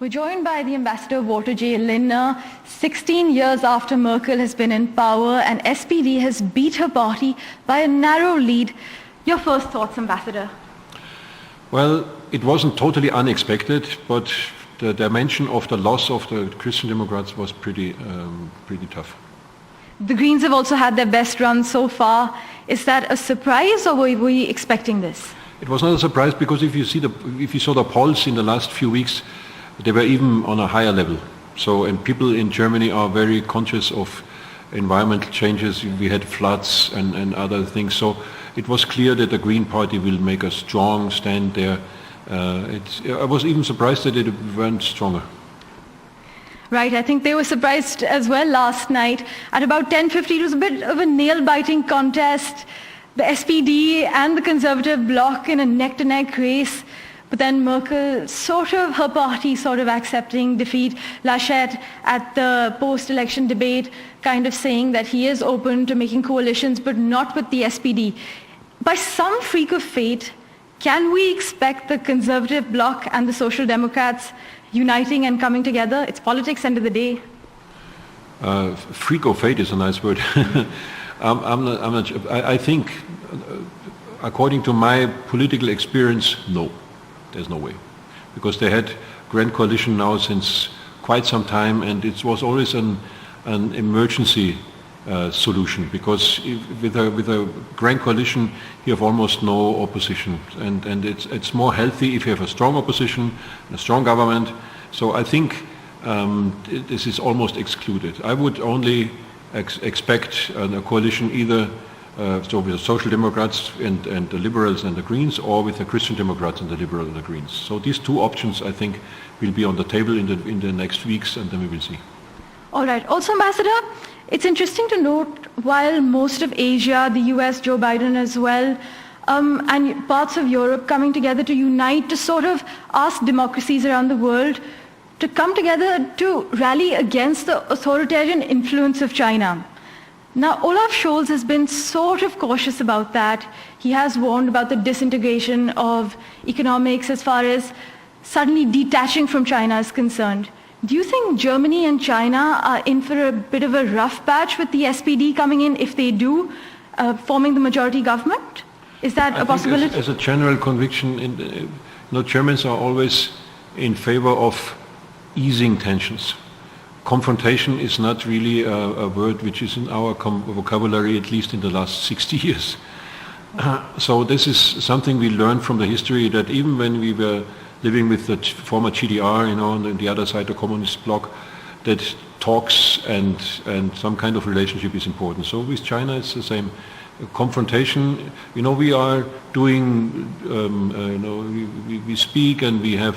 We're joined by the ambassador voter J Lindner. 16 years after Merkel has been in power and SPD has beat her party by a narrow lead. Your first thoughts, Ambassador? Well, it wasn't totally unexpected, but the dimension of the loss of the Christian Democrats was pretty tough. The Greens have also had their best run so far. Is that a surprise, or were you expecting this? It was not a surprise because if you saw the polls in the last few weeks, they were even on a higher level. So, and people in Germany are very conscious of environmental changes. We had floods and other things. So it was clear that the Green Party will make a strong stand there. I was even surprised that it went stronger. Right, I think they were surprised as well last night. At about 10:50, it was a bit of a nail-biting contest. The SPD and the Conservative bloc in a neck-to-neck race. But then Merkel, her party accepting defeat. Laschet at the post-election debate kind of saying that he is open to making coalitions, but not with the SPD. By some freak of fate, can we expect the Conservative bloc and the Social Democrats uniting and coming together? It's politics, end of the day. Freak of fate is a nice word. I think, according to my political experience, no. There's no way. Because they had grand coalition now since quite some time, and it was always an emergency solution, because with a grand coalition you have almost no opposition, and it's more healthy if you have a strong opposition, a strong government. So I think this is almost excluded. I would only expect a coalition either so with the Social Democrats and the Liberals and the Greens, or with the Christian Democrats and the Liberals and the Greens. So these two options, I think, will be on the table in the next weeks, and then we will see. All right. Also, Ambassador, it's interesting to note, while most of Asia, the US, Joe Biden as well, and parts of Europe coming together to unite, to ask democracies around the world to come together to rally against the authoritarian influence of China. Now, Olaf Scholz has been cautious about that. He has warned about the disintegration of economics as far as suddenly detaching from China is concerned. Do you think Germany and China are in for a bit of a rough patch with the SPD coming in, if they do, forming the majority government? Is that a possibility? As a general conviction, Germans are always in favor of easing tensions. Confrontation is not really a word which is in our vocabulary, at least in the last 60 years. So this is something we learned from the history, that even when we were living with the former GDR, on the other side, the communist bloc, that talks and some kind of relationship is important. So with China it's the same. Confrontation, we are doing, we speak and we have,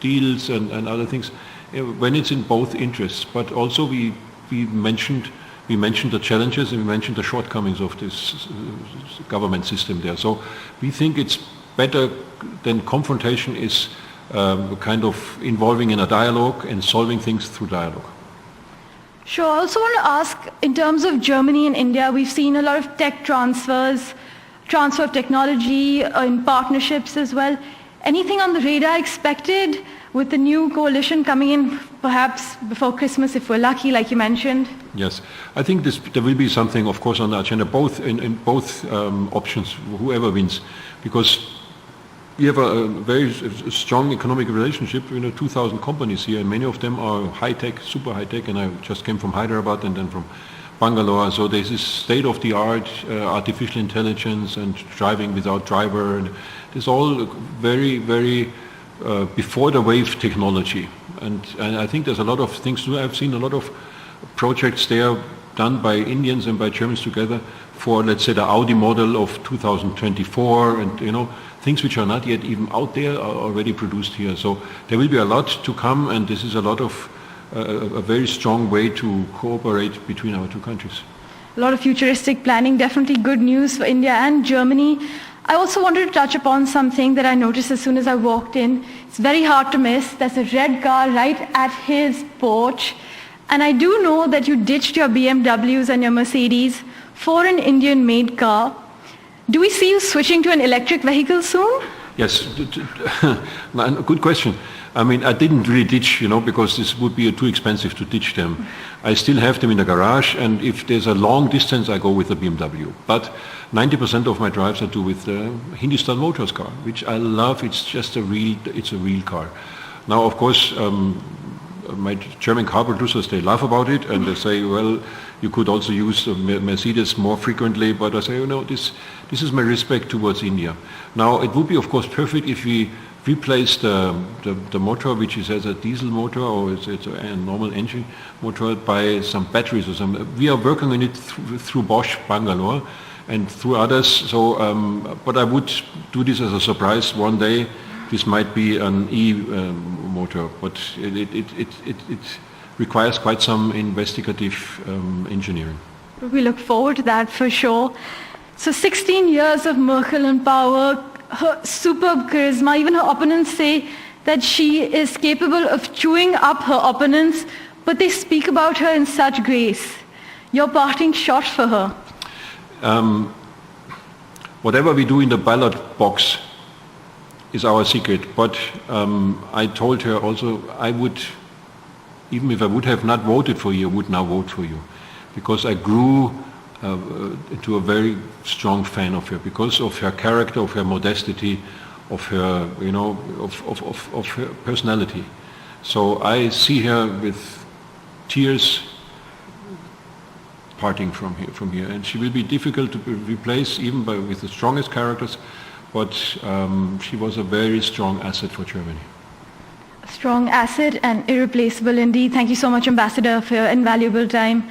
deals and other things when it's in both interests, but also we mentioned the challenges and we mentioned the shortcomings of this government system there. So we think it's better than confrontation is kind of involving in a dialogue and solving things through dialogue. Sure. I also want to ask, in terms of Germany and India, we've seen a lot of tech transfer of technology in partnerships as well. Anything on the radar expected with the new coalition coming in perhaps before Christmas, if we're lucky, like you mentioned? Yes, I think there will be something, of course, on the agenda, in both options, whoever wins, because we have a very strong economic relationship. 2,000 companies here, and many of them are high-tech, super high-tech, and I just came from Hyderabad and then from Bangalore. So there's this state-of-the-art artificial intelligence and driving without driver, and it's all very, very before the wave technology. And I think there's a lot of things to do. I've seen a lot of projects there done by Indians and by Germans together for, let's say, the Audi model of 2024, and things which are not yet even out there are already produced here. So there will be a lot to come, and this is a lot of a very strong way to cooperate between our two countries. A lot of futuristic planning, definitely good news for India and Germany. I also wanted to touch upon something that I noticed as soon as I walked in. It's very hard to miss. There's a red car right at his porch. And I do know that you ditched your BMWs and your Mercedes for an Indian-made car. Do we see you switching to an electric vehicle soon? Yes, good question. I mean, I didn't really ditch, because this would be too expensive to ditch them. I still have them in the garage, and if there's a long distance, I go with the BMW. But 90% of my drives I do with the Hindustan Motors car, which I love. It's a real car. Now, of course, my German car producers, they laugh about it, and they say, well, you could also use Mercedes more frequently, but I say, this is my respect towards India. Now, it would be, of course, perfect if we replace the motor, which is as a diesel motor or it's a normal engine motor, by some batteries or some. We are working on it through Bosch Bangalore and through others. So, but I would do this as a surprise one day. This might be an motor, but it requires quite some investigative engineering. We look forward to that for sure. So 16 years of Merkel in power, her superb charisma, even her opponents say that she is capable of chewing up her opponents, but they speak about her in such grace. Your parting shot for her? Whatever we do in the ballot box is our secret, but I told her also I would, even if I would have not voted for you, I would now vote for you, because I grew into a very strong fan of her, because of her character, of her modesty, of her, of her personality. So I see her with tears parting from here, and she will be difficult to replace even with the strongest characters, but she was a very strong asset for Germany. A strong asset and irreplaceable indeed. Thank you so much, Ambassador, for your invaluable time.